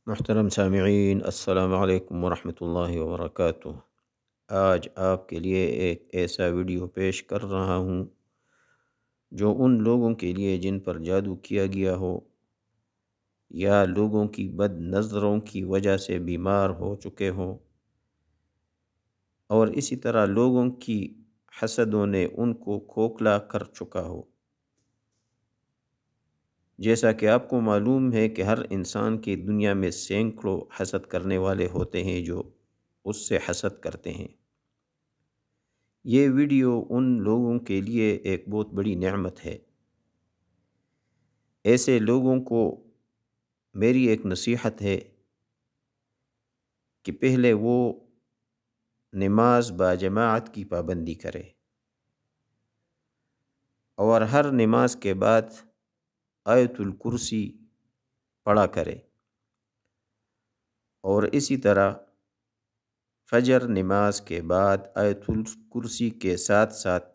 محترم سامعین، السلام علیکم ورحمۃ اللہ وبرکاتہ۔ آج آپ کے لیے ایک ایسا ویڈیو پیش کر رہا ہوں جو ان لوگوں کے لیے جن پر جادو کیا گیا ہو یا لوگوں کی بد نظروں کی وجہ سے بیمار ہو چکے ہوں، اور اسی طرح لوگوں کی حسدوں نے ان کو کھوکھلا کر چکا ہو۔ جیسا کہ آپ کو معلوم ہے کہ ہر انسان کی دنیا میں سینکڑوں حسد کرنے والے ہوتے ہیں جو اس سے حسد کرتے ہیں۔ یہ ویڈیو ان لوگوں کے لیے ایک بہت بڑی نعمت ہے۔ ایسے لوگوں کو میری ایک نصیحت ہے کہ پہلے وہ نماز باجماعت کی پابندی کرے اور ہر نماز کے بعد آیت الکرسی پڑھا کرے، اور اسی طرح فجر نماز کے بعد آیت الکرسی کے ساتھ ساتھ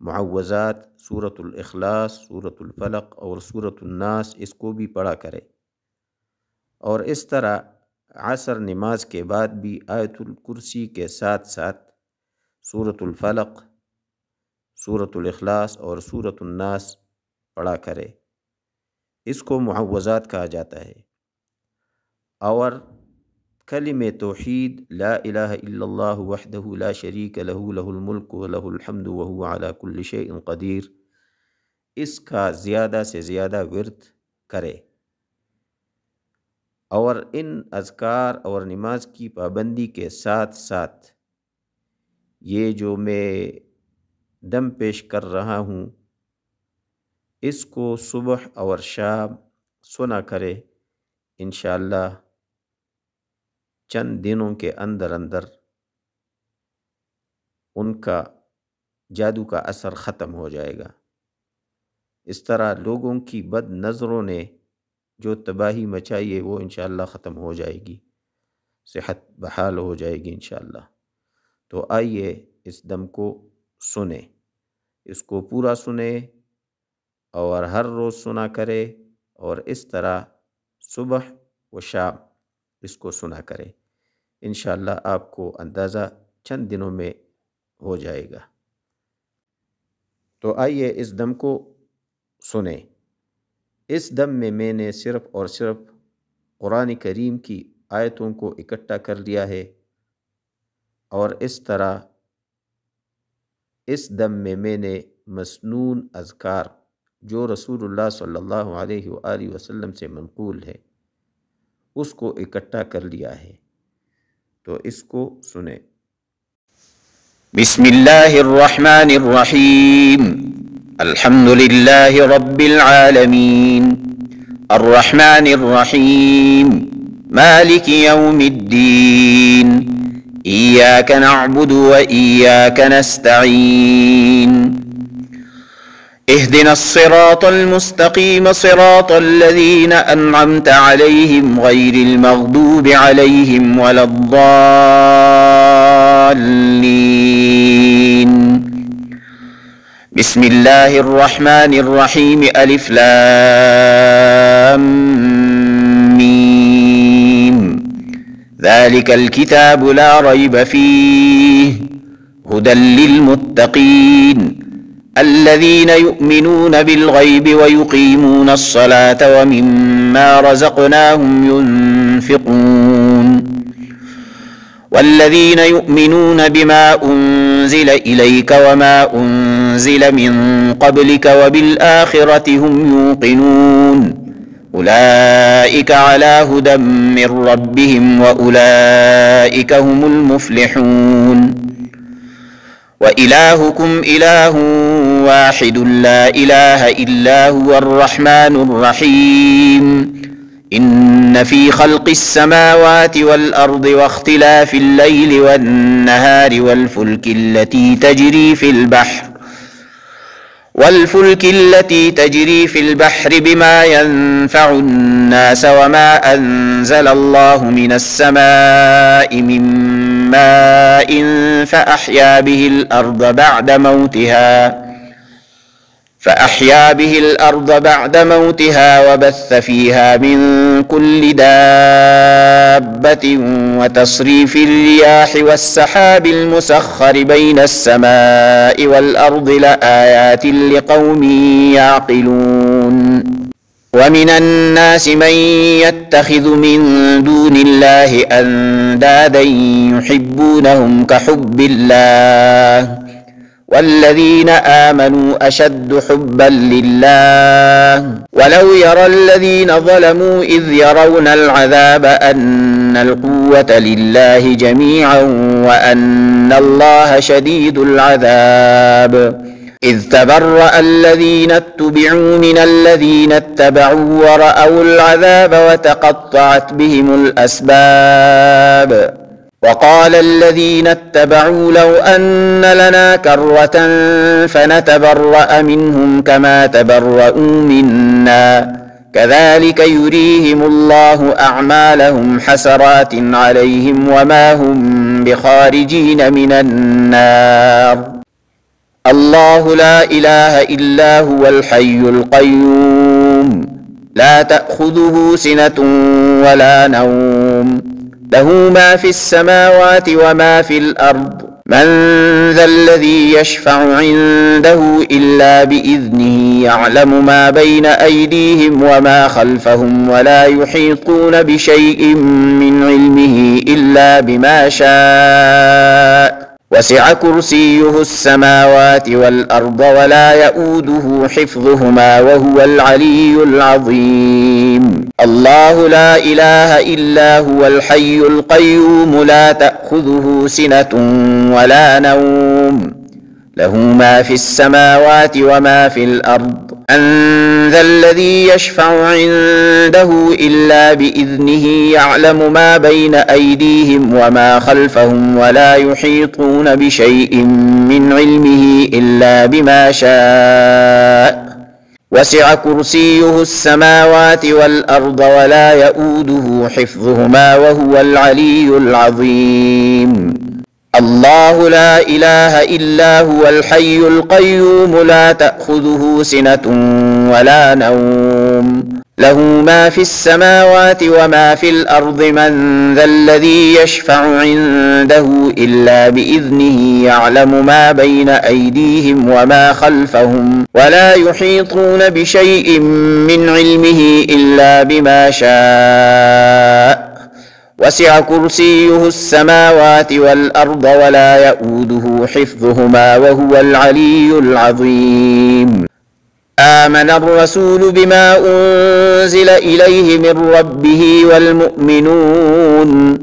معوذات، سورۃ الاخلاص، سورۃ الفلق اور سورۃ الناس اس کو بھی پڑھا کرے، اور اس طرح عصر نماز کے بعد بھی آیت الکرسی کے ساتھ ساتھ سورۃ الفلق، سورۃ الاخلاص اور سورۃ الناس پڑھا کرے۔ اس کو معوذات کہا جاتا ہے۔ اور کلمہ توحید لا الہ الا اللہ وحدہ لا شریک لہ لہ الملک و لہ الحمد وہو علی کل شیء قدیر، اس کا زیادہ سے زیادہ ورد کرے، اور ان اذکار اور نماز کی پابندی کے ساتھ ساتھ یہ جو میں دم پیش کر رہا ہوں اس کو صبح اور شام سنا کرے۔ انشاءاللہ چند دنوں کے اندر ان کا جادو کا اثر ختم ہو جائے گا۔ اس طرح لوگوں کی بد نظروں نے جو تباہی مچائی ہے وہ انشاءاللہ ختم ہو جائے گی، صحت بحال ہو جائے گی انشاءاللہ۔ تو آئیے اس دم کو سنیں، اس کو پورا سنیں اور ہر روز سنا کرے، اور اس طرح صبح و شام اس کو سنا کرے۔ انشاءاللہ آپ کو اندازہ چند دنوں میں ہو جائے گا۔ تو آئیے اس دم کو سنیں۔ اس دم میں نے صرف اور صرف قرآن کریم کی آیتوں کو اکٹھا کر لیا ہے، اور اس طرح اس دم میں نے مسنون اذکار جو رسول اللہ صلی اللہ علیہ وآلہ وسلم سے منقول ہے اس کو اکٹھا کر لیا ہے۔ تو اس کو سنیں۔ بسم اللہ الرحمن الرحیم، الحمد للہ رب العالمین، الرحمن الرحیم، مالک یوم الدین، ایاک نعبد و ایاک نستعین، اهدنا الصراط المستقيم صراط الذين أنعمت عليهم غير المغضوب عليهم ولا الضالين. بسم الله الرحمن الرحيم، ألف لام ميم، ذلك الكتاب لا ريب فيه هدى للمتقين الذين يؤمنون بالغيب ويقيمون الصلاة ومما رزقناهم ينفقون والذين يؤمنون بما أنزل إليك وما أنزل من قبلك وبالآخرة هم يوقنون أولئك على هدى من ربهم وأولئك هم المفلحون. وإلهكم إله واحد لا إله إلا هو الرحمن الرحيم. إن في خلق السماوات والأرض واختلاف الليل والنهار والفلك التي تجري في البحر بما ينفع الناس وما أنزل الله من السماء من ماء فأحيا به الأرض بعد موتها فأحيا به الأرض بعد موتها وبث فيها من كل دابة وتصريف الرياح والسحاب المسخر بين السماء والأرض لآيات لقوم يعقلون ومن الناس من يتخذ من دون الله أندادا يحبونهم كحب الله والذين آمنوا أشد حبا لله ولو يرى الذين ظلموا إذ يرون العذاب أن القوة لله جميعا وأن الله شديد العذاب إذ تبرأ الذين اتبعوا من الذين اتبعوا ورأوا العذاب وتقطعت بهم الأسباب وقال الذين اتبعوا لو أن لنا كرة فنتبرأ منهم كما تبرؤوا منا كذلك يريهم الله أعمالهم حسرات عليهم وما هم بخارجين من النار الله لا إله إلا هو الحي القيوم لا تأخذه سنة ولا نوم له ما في السماوات وما في الأرض من ذا الذي يشفع عنده إلا بإذنه يعلم ما بين أيديهم وما خلفهم ولا يحيطون بشيء من علمه إلا بما شاء وسع كرسيه السماوات والأرض ولا يؤوده حفظهما وهو العلي العظيم الله لا إله إلا هو الحي القيوم لا تأخذه سنة ولا نوم له ما في السماوات وما في الأرض من ذا الذي يشفع عنده إلا بإذنه يعلم ما بين أيديهم وما خلفهم ولا يحيطون بشيء من علمه إلا بما شاء وسع كرسيه السماوات والأرض ولا يؤوده حفظهما وهو العلي العظيم الله لا إله إلا هو الحي القيوم لا تأخذه سنة ولا نوم له ما في السماوات وما في الأرض من ذا الذي يشفع عنده إلا بإذنه يعلم ما بين أيديهم وما خلفهم ولا يحيطون بشيء من علمه إلا بما شاء وسع كرسيه السماوات والأرض ولا يؤوده حفظهما وهو العلي العظيم آمن الرسول بما أنزل إليه من ربه والمؤمنون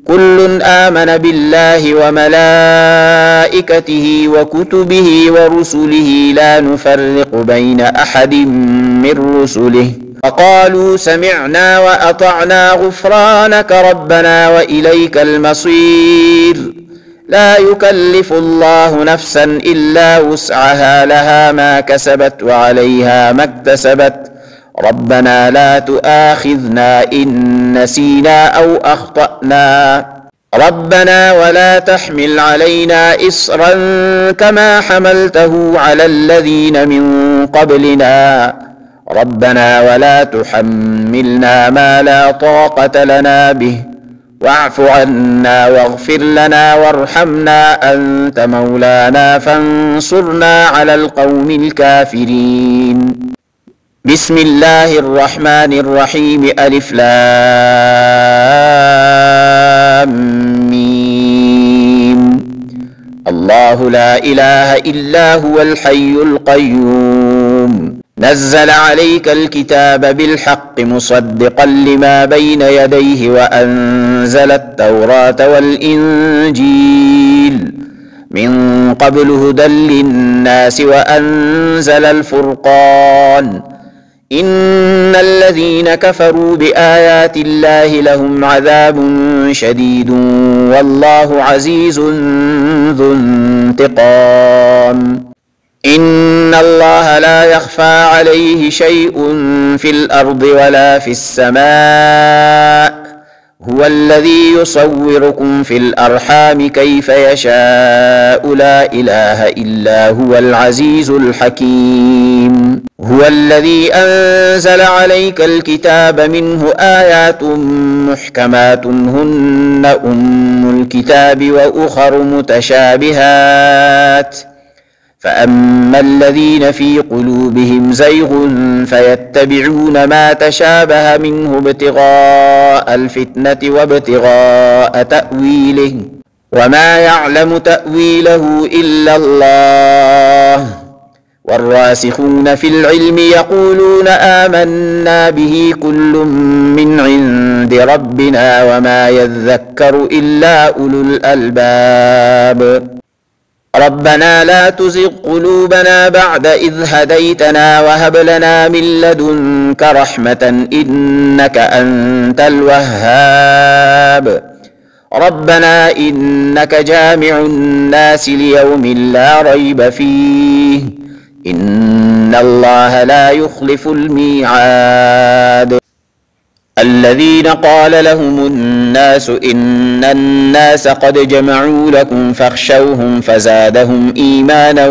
كل آمن بالله وملائكته وكتبه ورسله لا نفرق بين أحد من رسله وقالوا سمعنا وأطعنا غفرانك ربنا وإليك المصير لا يكلف الله نفسا إلا وسعها لها ما كسبت وعليها ما اكتسبت ربنا لا تؤاخذنا إن نسينا أو أخطأنا ربنا ولا تحمل علينا إصرا كما حملته على الذين من قبلنا ربنا ولا تحملنا ما لا طاقة لنا به واعف عنا واغفر لنا وارحمنا أنت مولانا فانصرنا على القوم الكافرين بسم الله الرحمن الرحيم ألف لام ميم الله لا إله إلا هو الحي القيوم نزل عليك الكتاب بالحق مصدقا لما بين يديه وأنزل التوراة والإنجيل من قبل هدى للناس وأنزل الفرقان إن الذين كفروا بآيات الله لهم عذاب شديد والله عزيز ذو انتقام إن الله لا يخفى عليه شيء في الأرض ولا في السماء هو الذي يصوركم في الأرحام كيف يشاء لا إله إلا هو العزيز الحكيم هو الذي أنزل عليك الكتاب منه آيات محكمات هن أم الكتاب وأخر متشابهات فأما الذين في قلوبهم زيغ فيتبعون ما تشابه منه ابتغاء الفتنة وابتغاء تأويله وما يعلم تأويله إلا الله والراسخون في العلم يقولون آمنا به كل من عند ربنا وما يذكر إلا أولو الألباب ربنا لا تزغ قلوبنا بعد إذ هديتنا وهب لنا من لدنك رحمة إنك أنت الوهاب ربنا إنك جامع الناس ليوم لا ريب فيه إن الله لا يخلف الميعاد الذين قال لهم الناس إن الناس قد جمعوا لكم فاخشوهم فزادهم إيمانا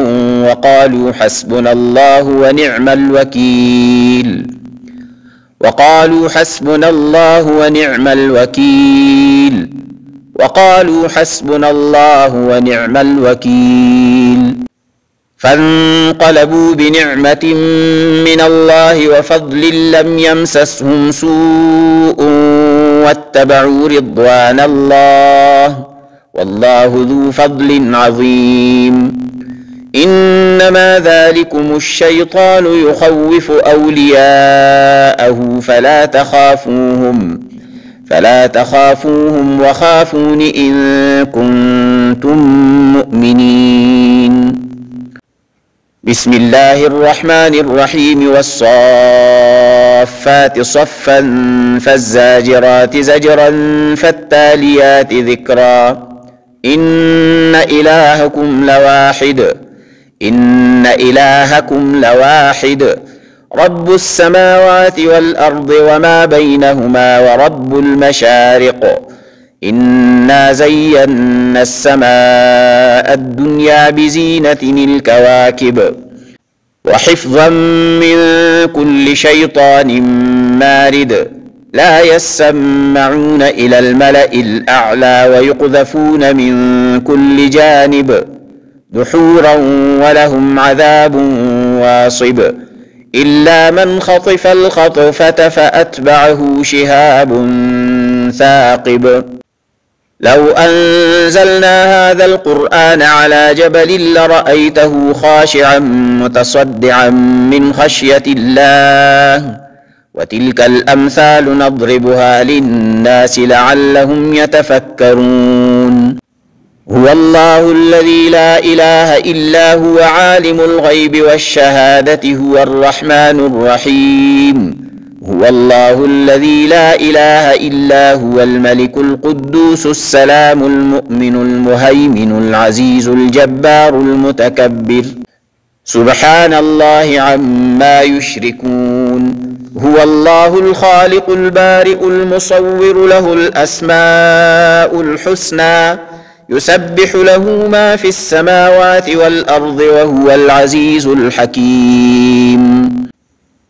وقالوا حسبنا الله ونعم الوكيل وقالوا حسبنا الله ونعم الوكيل فانقلبوا بنعمة من الله وفضل لم يمسسهم سوء واتبعوا رضوان الله والله ذو فضل عظيم إنما ذلكم الشيطان يخوف أولياءه فلا تخافوهم وخافون إن كنتم مؤمنين بسم الله الرحمن الرحيم والصافات صفا فالزاجرات زجرا فالتاليات ذكرا إن إلهكم لواحد رب السماوات والأرض وما بينهما ورب المشارق إنا زينا السماء الدنيا بزينة الكواكب وحفظا من كل شيطان مارد لا يسمعون إلى الملأ الأعلى ويقذفون من كل جانب دحورا ولهم عذاب واصب إلا من خطف الخطفة فأتبعه شهاب ثاقب لو أنزلنا هذا القرآن على جبل لرأيته خاشعا متصدعا من خشية الله وتلك الأمثال نضربها للناس لعلهم يتفكرون هو الله الذي لا إله إلا هو عالم الغيب والشهادة هو الرحمن الرحيم هو الله الذي لا إله إلا هو الملك القدوس السلام المؤمن المهيمن العزيز الجبار المتكبر سبحان الله عما يشركون هو الله الخالق البارئ المصور له الأسماء الحسنى يسبح له ما في السماوات والأرض وهو العزيز الحكيم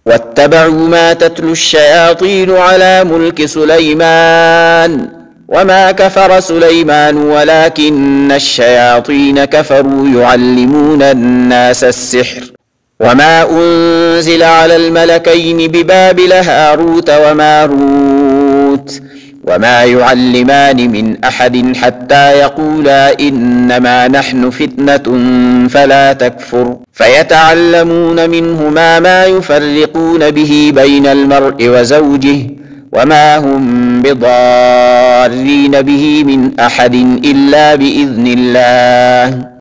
واتبعوا ما تتلو الشياطين على ملك سليمان وما كفر سليمان ولكن الشياطين كفروا يعلمون الناس السحر وما أنزل على الملكين ببابل هاروت وماروت وما يعلمان من أحد حتى يقولا إنما نحن فتنة فلا تكفر فيتعلمون منهما ما يفرقون به بين المرء وزوجه وما هم بضارين به من أحد إلا بإذن الله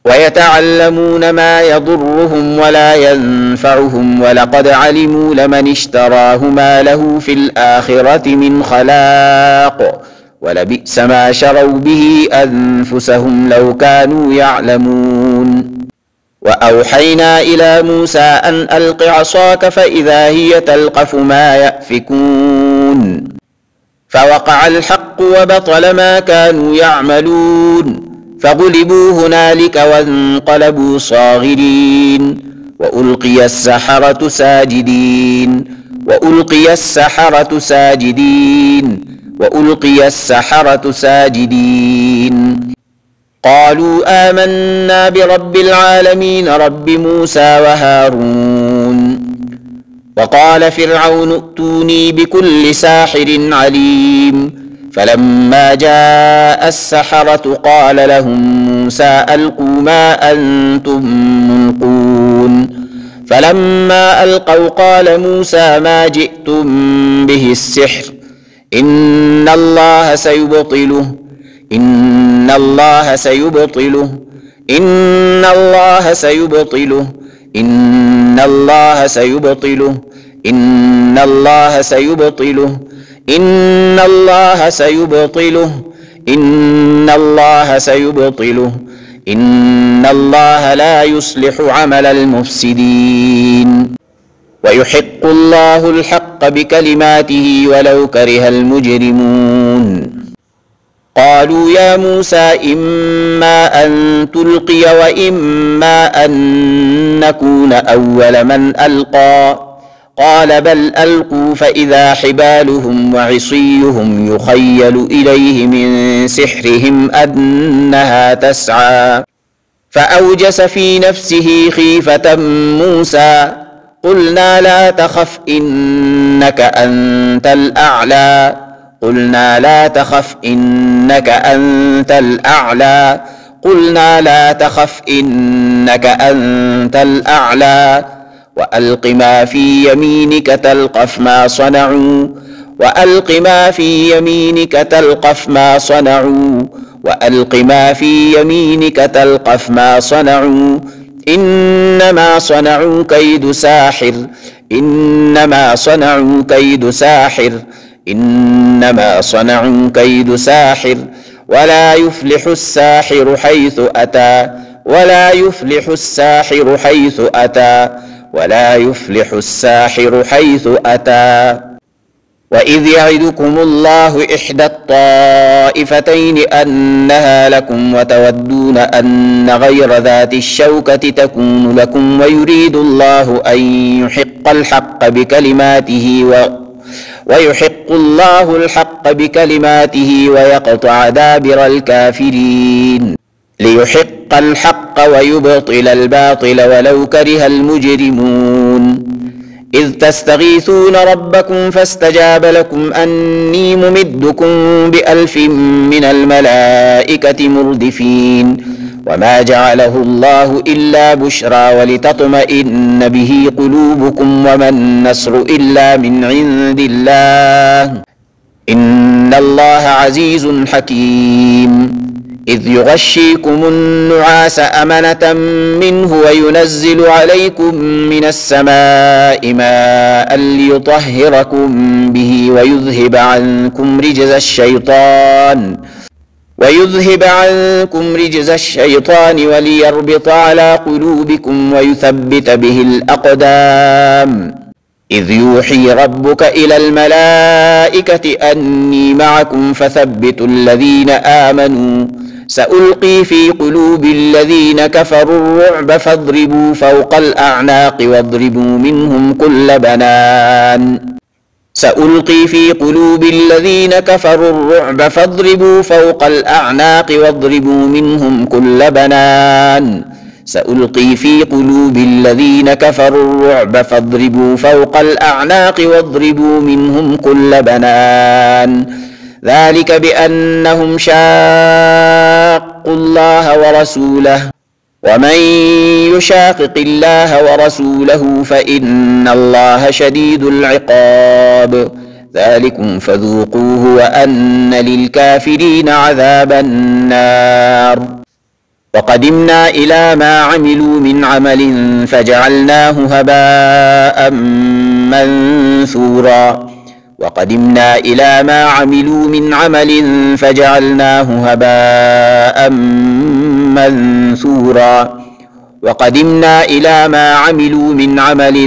ويتعلمون ما يضرهم ولا ينفعهم ولقد علموا لمن اشتراه ما له في الآخرة من خلاق ولبئس ما شروا به أنفسهم لو كانوا يعلمون وأوحينا إلى موسى أن ألق عصاك فإذا هي تلقف ما يأفكون فوقع الحق وبطل ما كانوا يعملون فغلبوا هنالك وانقلبوا صاغرين وألقي السحرة ساجدين وألقي السحرة ساجدين وألقي السحرة ساجدين قالوا آمنا برب العالمين رب موسى وهارون وقال فرعون ائتوني بكل ساحر عليم فلما جاء السحرة قال لهم موسى ألقوا ما أنتم ملقون فلما ألقوا قال موسى ما جئتم به السحر إن الله سيبطله إن الله سيبطله إن الله سيبطله إن الله سيبطله إن الله سيبطله إن الله سيبطله إن الله سيبطله إن الله لا يصلح عمل المفسدين ويحق الله الحق بكلماته ولو كره المجرمون قالوا يا موسى إما أن تلقي وإما أن نكون أول من ألقى قال بل ألقوا فإذا حبالهم وعصيهم يخيل إليه من سحرهم أنها تسعى فأوجس في نفسه خيفة موسى قلنا لا تخف إنك أنت الأعلى قلنا لا تخف إنك أنت الأعلى قلنا لا تخف إنك أنت الأعلى وألق ما في يمينك تلقف ما صنعوا وألق ما في يمينك تلقف ما صنعوا وألق ما في يمينك تلقف ما صنعوا إنما صنعوا كيد ساحر إنما صنعوا كيد ساحر إنما صنعوا كيد ساحر ولا يفلح الساحر حيث أتى ولا يفلح الساحر حيث أتى ولا يفلح الساحر حيث أتى وإذ يعدكم الله إحدى الطائفتين أنها لكم وتودون أن غير ذات الشوكة تكون لكم ويريد الله أن يحق الحق بكلماته ويحق الله الحق بكلماته ويقطع دابر الكافرين ليحق الحق ويبطل الباطل ولو كره المجرمون إذ تستغيثون ربكم فاستجاب لكم أني ممدكم ب1000 من الملائكة مردفين وما جعله الله إلا بشرى ولتطمئن به قلوبكم وما النصر إلا من عند الله إن الله عزيز حكيم إذ يغشيكم النعاس أمنة منه وينزل عليكم من السماء ماء ليطهركم به ويذهب عنكم رجز الشيطان وليربط على قلوبكم ويثبت به الأقدام إذ يوحي ربك إلى الملائكة أني معكم فثبتوا الذين آمنوا سألقي في قلوب الذين كفروا الرعب فاضربوا فوق الأعناق واضربوا منهم كل بنان سألقي في قلوب الذين كفروا الرعب فاضربوا فوق الأعناق واضربوا منهم كل بنان سألقي في قلوب الذين كفروا الرعب فاضربوا فوق الأعناق واضربوا منهم كل بنان ذلك بأنهم شاقوا الله ورسوله ومن يشاقق الله ورسوله فإن الله شديد العقاب ذلكم فذوقوه وأن للكافرين عذاب النار وقدمنا إلى ما عملوا من عمل فجعلناه هباء منثورا وقدمنا إلى ما عملوا من عمل فجعلناه هباء منثورا وقدمنا إلى ما عملوا من عمل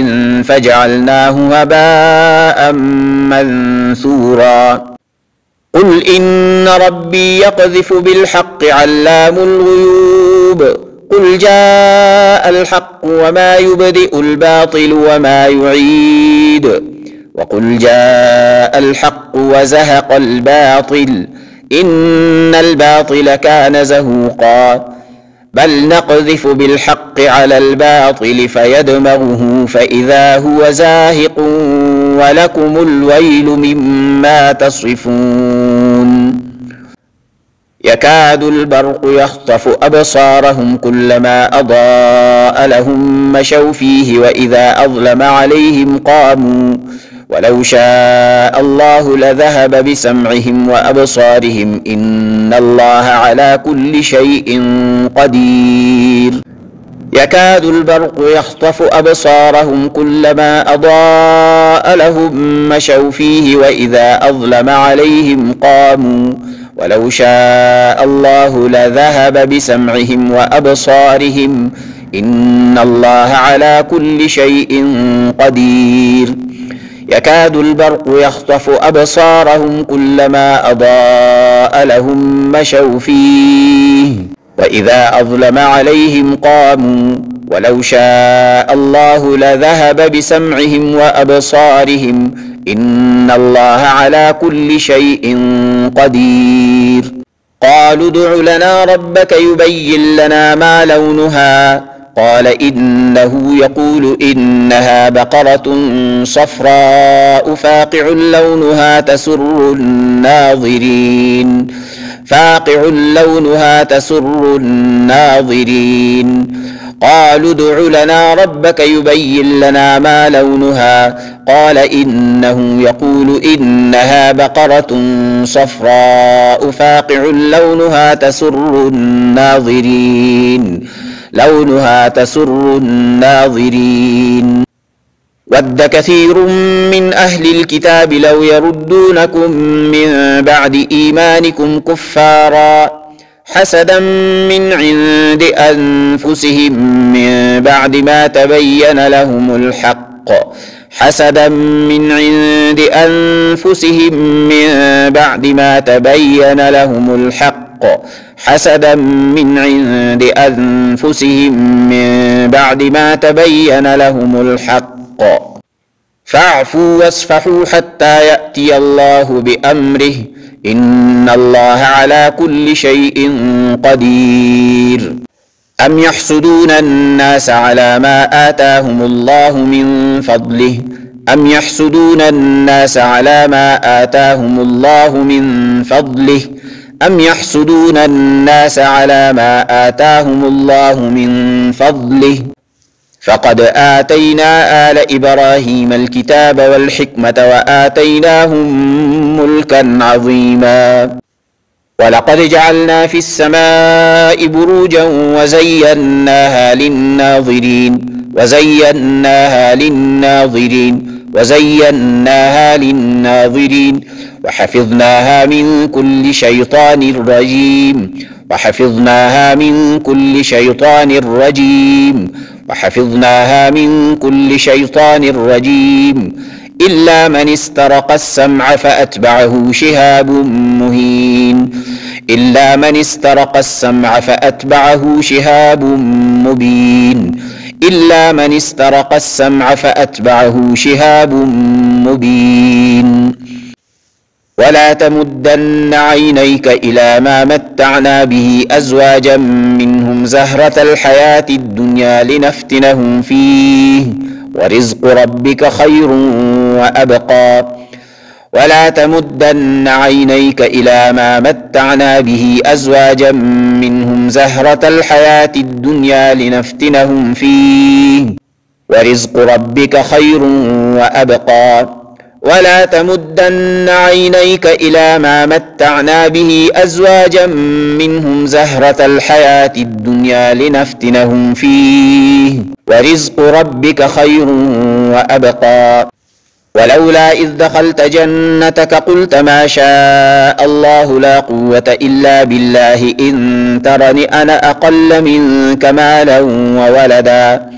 فجعلناه هباء منثورا قل إن ربي يقذف بالحق علام الغيوب قل جاء الحق وما يبدئ الباطل وما يعيد وقل جاء الحق وزهق الباطل إن الباطل كان زهوقا بل نقذف بالحق على الباطل فيدمغه فإذا هو زاهق ولكم الويل مما تصفون يكاد البرق يخطف أبصارهم كلما أضاء لهم مشوا فيه وإذا أظلم عليهم قاموا ولو شاء الله لذهب بسمعهم وأبصارهم إن الله على كل شيء قدير يكاد البرق يخطف أبصارهم كلما أضاء لهم مشوا فيه وإذا أظلم عليهم قاموا ولو شاء الله لذهب بسمعهم وأبصارهم إن الله على كل شيء قدير يكاد البرق يخطف أبصارهم كلما أضاء لهم مشوا فيه وإذا أظلم عليهم قاموا ولو شاء الله لذهب بسمعهم وأبصارهم إن الله على كل شيء قدير قالوا ادع لنا ربك يبين لنا ما لونها قال إنه يقول إنها بقرة صفراء فاقع لونها تسر الناظرين قالوا ادع لنا ربك يبين لنا ما لونها قال إنه يقول إنها بقرة صفراء فاقع لونها تسر الناظرين ود كثير من أهل الكتاب لو يردونكم من بعد إيمانكم كفارا حسدا من عند أنفسهم من بعد ما تبين لهم الحق فاعفوا واصفحوا حتى يأتي الله بأمره إن الله على كل شيء قدير أم يحسدون الناس على ما آتاهم الله من فضله فقد آتينا آل إبراهيم الكتاب والحكمة وآتيناهم ملكا عظيما ولقد جعلنا في السماء بروجا وزيناها للناظرين وحفظناها من كل شيطان رجيم إلا من استرق السمع فأتبعه شهاب مبين ولا تمدن عينيك إلى ما متعنا به أزواجا منهم زهرة الحياة الدنيا لنفتنهم فيه ورزق ربك خير وأبقى ولا تمدن عينيك إلى ما متعنا به أزواجا منهم زهرة الحياة الدنيا لنفتنهم فيه ورزق ربك خير وأبقى ولا تمدن عينيك إلى ما متعنا به أزواجا منهم زهرة الحياة الدنيا لنفتنهم فيه ورزق ربك خير وأبقى ولولا إذ دخلت جنتك قلت ما شاء الله لا قوة إلا بالله إن ترني أنا أقل منك مالا وولدا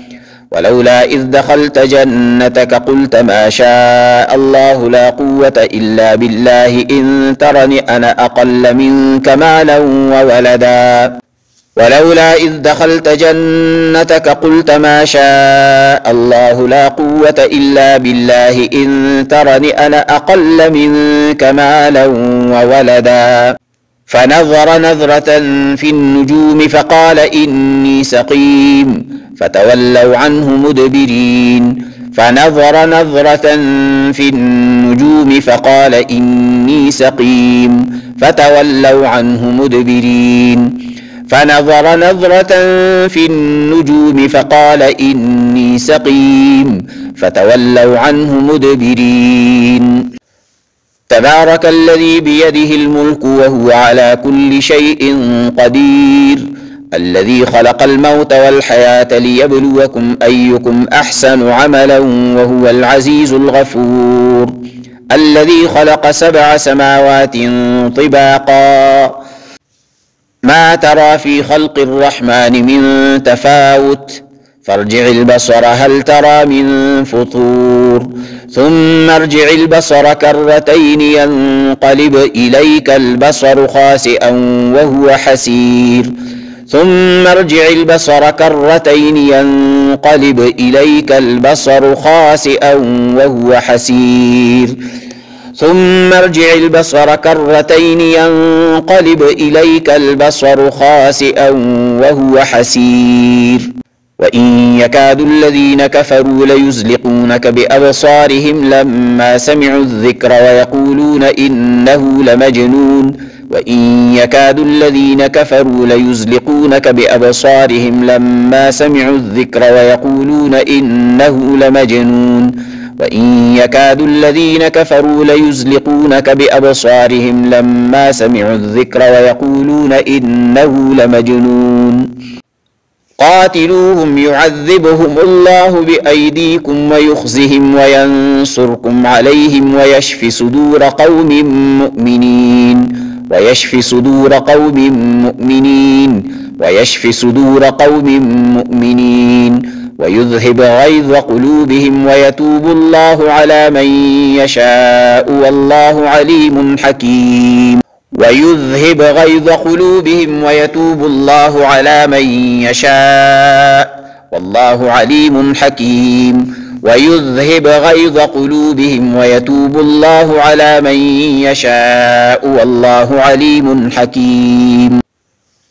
ولولا إذ دخلت جنتك قلت ما شاء الله لا قوة إلا بالله إن ترني أنا أقل منك مالا وولدا ولولا إذ دخلت جنتك قلت ما شاء الله لا قوة إلا بالله إن ترني أنا أقل منك مالا وولدا فنظر نظرة في النجوم فقال إني سقيم فتولوا عنه مدبرين فنظر نظرة في النجوم فقال إني سقيم فتولوا عنه مدبرين فنظر نظرة في النجوم فقال إني سقيم فتولوا عنه مدبرين تبارك الذي بيده الملك وهو على كل شيء قدير الذي خلق الموت والحياة ليبلوكم أيكم أحسن عملا وهو العزيز الغفور الذي خلق 7 سماوات طباقا ما ترى في خلق الرحمن من تفاوت فارجع البصر هل ترى من فطور ثم ارجع البصر كرتين ينقلب إليك البصر خاسئا وهو حسير ثم ارجع البصر كرتين ينقلب إليك البصر خاسئا وهو حسير ثم ارجع البصر كرتين ينقلب إليك البصر خاسئا وهو حسير وإن يكاد الذين كفروا ليزلقونك بأبصارهم لما سمعوا الذكر ويقولون إنه لمجنون وإن يكاد الذين كفروا ليزلقونك بأبصارهم لما سمعوا الذكر ويقولون إنه لمجنون وإن يكاد الذين كفروا ليزلقونك بأبصارهم لما سمعوا الذكر ويقولون إنه لمجنون قاتلوهم يعذبهم الله بأيديكم ويخزهم وينصركم عليهم ويشف صدور قوم مؤمنين ويشف صدور قوم مؤمنين ويشف صدور قوم مؤمنين ويذهب غيظ قلوبهم ويتوب الله على من يشاء والله عليم حكيم ويذهب غيظ قلوبهم ويتوب الله على من يشاء والله عليم حكيم ويذهب غيظ قلوبهم ويتوب الله على من يشاء والله عليم حكيم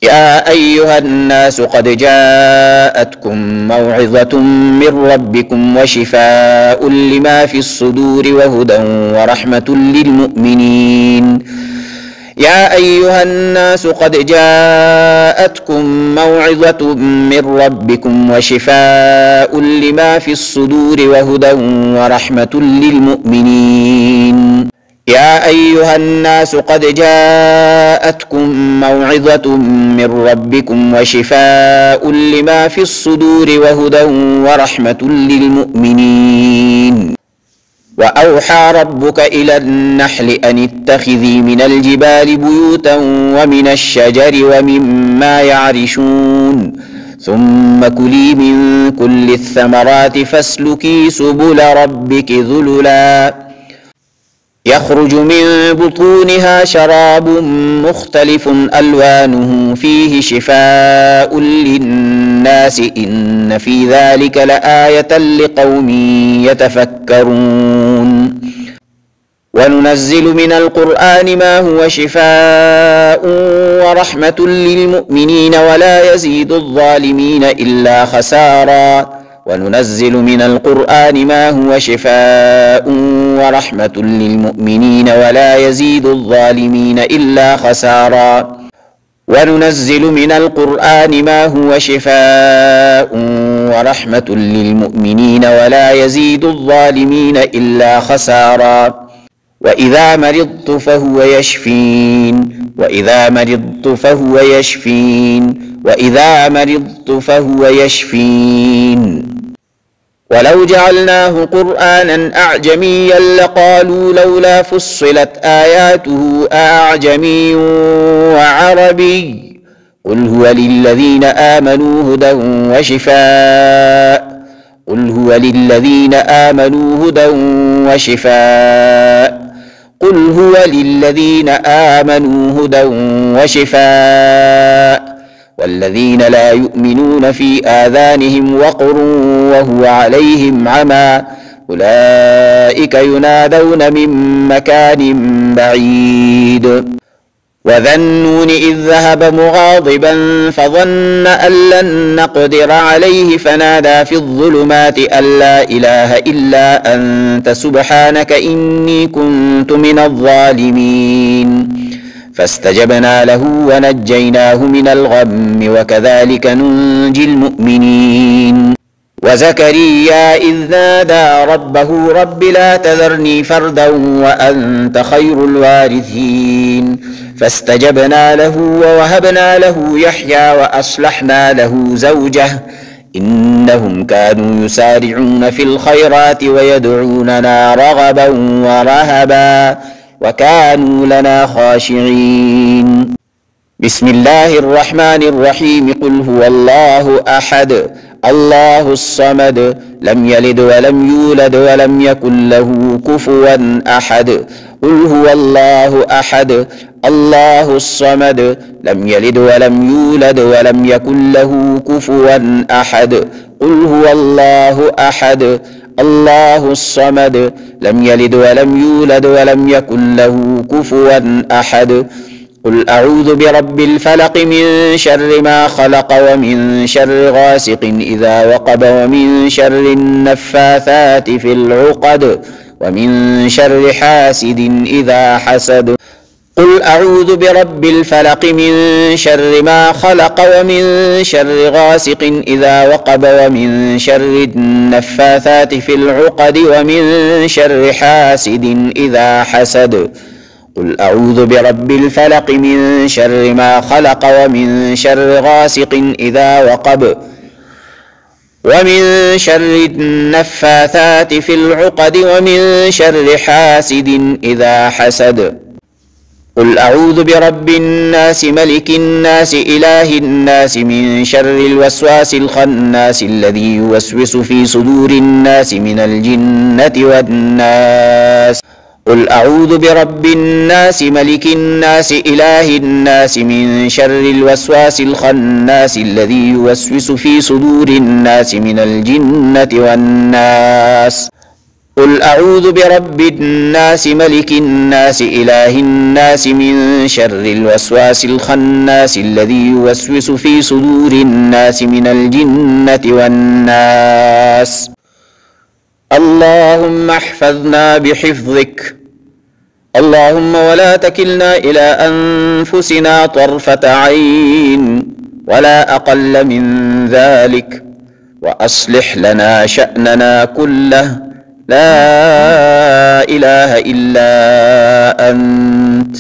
يا أيها الناس قد جاءتكم موعظة من ربكم وشفاء لما في الصدور وهدى ورحمة للمؤمنين يا أيها الناس قد جاءتكم موعظة من ربكم وشفاء لما في الصدور وهدى ورحمة للمؤمنين يا أيها الناس قد جاءتكم موعظة من ربكم وشفاء لما في الصدور وهدى ورحمة للمؤمنين وأوحى ربك إلى النحل أن اتخذي من الجبال بيوتا ومن الشجر ومما يعرشون ثم كلي من كل الثمرات فاسلكي سبل ربك ذللا يخرج من بطونها شراب مختلف ألوانه فيه شفاء للناس إن في ذلك لآية لقوم يتفكرون وننزل من القرآن ما هو شفاء ورحمة للمؤمنين ولا يزيد الظالمين إلا خسارا وننزل من القرآن ما هو شفاء ورحمة للمؤمنين ولا يزيد الظالمين إلا خسارا وننزل من القرآن ما هو شفاء ورحمة للمؤمنين ولا يزيد الظالمين إلا خسارا وإذا مرضت فهو يشفين وإذا مرضت فهو يشفين وإذا مرضت فهو يشفين ولو جعلناه قرآنا أعجميا لقالوا لولا فصلت آياته أعجمي وعربي قل هو للذين آمنوا هدى وشفاء قل هو للذين آمنوا هدى وشفاء قل هو للذين آمنوا هدى وشفاء والذين لا يؤمنون في آذانهم وقر وهو عليهم عمى أولئك ينادون من مكان بعيد وذا النون إذ ذهب مغاضبا فظن أن لن نقدر عليه فنادى في الظلمات أن لا إله إلا أنت سبحانك إني كنت من الظالمين فاستجبنا له ونجيناه من الغم وكذلك ننجي المؤمنين وزكريا إذ نادى ربه رب لا تذرني فردا وأنت خير الوارثين فاستجبنا له ووهبنا له يحيى وأصلحنا له زوجه إنهم كانوا يسارعون في الخيرات ويدعوننا رغبا ورهبا وكانوا لنا خاشعين بسم الله الرحمن الرحيم قل هو الله أحد الله الصمد لم يلد ولم يولد ولم يكن له كفوا أحد قل هو الله أحد الله الصمد لم يلد ولم يولد ولم يكن له كفوا أحد قل هو الله أحد الله الصمد لم يلد ولم يولد ولم يكن له كفوا أحد قل أعوذ برب الفلق من شر ما خلق ومن شر غاسق إذا وقب ومن شر النفاثات في العقد ومن شر حاسد إذا حسد قل أعوذ برب الفلق من شر ما خلق ومن شر غاسق إذا وقب ومن شر النفاثات في العقد ومن شر حاسد إذا حسد قل أعوذ برب الفلق من شر ما خلق ومن شر غاسق إذا وقب ومن شر النفاثات في العقد ومن شر حاسد إذا حسد قل أعوذ برب الناس ملك الناس إله الناس من شر الوسواس الخناس الذي يوسوس في صدور الناس من الجنة والناس قل أعوذ برب الناس ملك الناس إله الناس من شر الوسواس الخناس الذي يوسوس في صدور الناس من الجنة والناس قل أعوذ برب الناس ملك الناس إله الناس من شر الوسواس الخناس الذي يوسوس في صدور الناس من الجنة والناس اللهم احفظنا بحفظك اللهم ولا تكلنا إلى أنفسنا طرفة عين ولا أقل من ذلك وأصلح لنا شأننا كله لا إله إلا أنت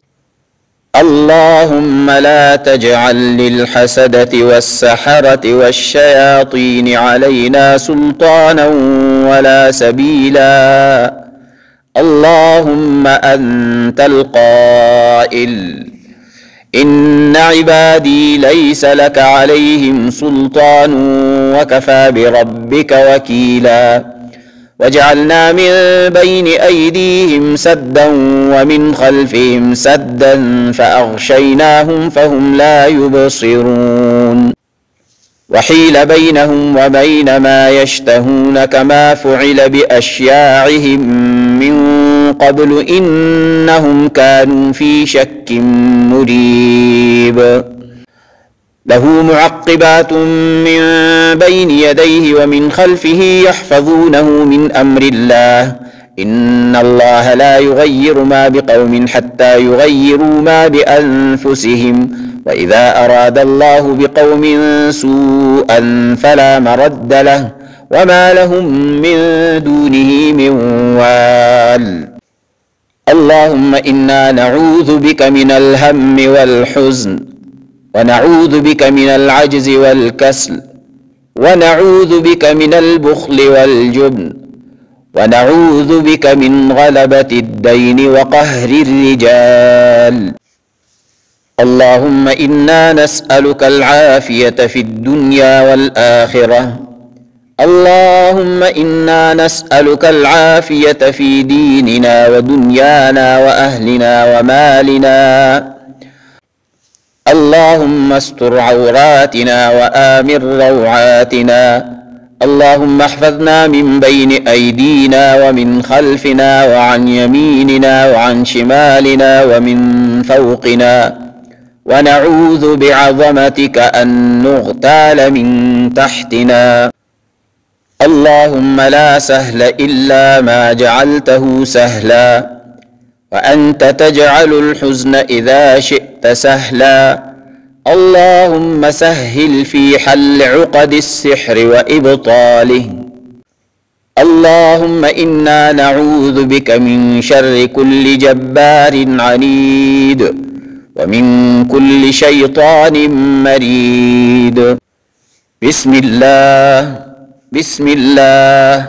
اللهم لا تجعل للحسدة والسحرة والشياطين علينا سلطانا ولا سبيلا اللهم أنت القائل إن عبادي ليس لك عليهم سلطان وكفى بربك وكيلا وجعلنا من بين أيديهم سدا ومن خلفهم سدا فأغشيناهم فهم لا يبصرون وحيل بينهم وبين ما يشتهون كما فعل بأشياعهم من قبل إنهم كانوا في شك مريب له معقبات من بين يديه ومن خلفه يحفظونه من أمر الله إن الله لا يغير ما بقوم حتى يغيروا ما بأنفسهم وإذا أراد الله بقوم سوءا فلا مرد له وما لهم من دونه من وال اللهم إنا نعوذ بك من الهم والحزن ونعوذ بك من العجز والكسل ونعوذ بك من البخل والجبن ونعوذ بك من غلبة الدين وقهر الرجال اللهم إنا نسألك العافية في الدنيا والآخرة اللهم إنا نسألك العافية في ديننا ودنيانا وأهلنا ومالنا. اللهم استر عوراتنا وآمن روعاتنا. اللهم احفظنا من بين أيدينا ومن خلفنا وعن يميننا وعن شمالنا ومن فوقنا، ونعوذ بعظمتك أن نغتال من تحتنا. اللهم لا سهل إلا ما جعلته سهلا، وأنت تجعل الحزن إذا شئت سهلا. اللهم سهل في حل عقد السحر وإبطاله. اللهم إنا نعوذ بك من شر كل جبار عنيد، ومن كل شيطان مريد. بسم الله بسم الله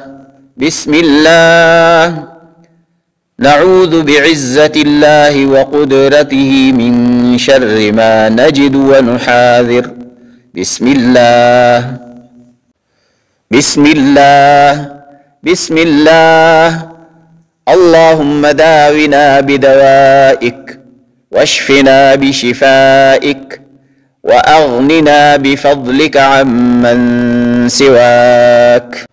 بسم الله. نعوذ بعزة الله وقدرته من شر ما نجد ونحاذر. بسم الله بسم الله بسم الله. اللهم داونا بدوائك، واشفنا بشفائك، وأغننا بفضلك عمن سواك.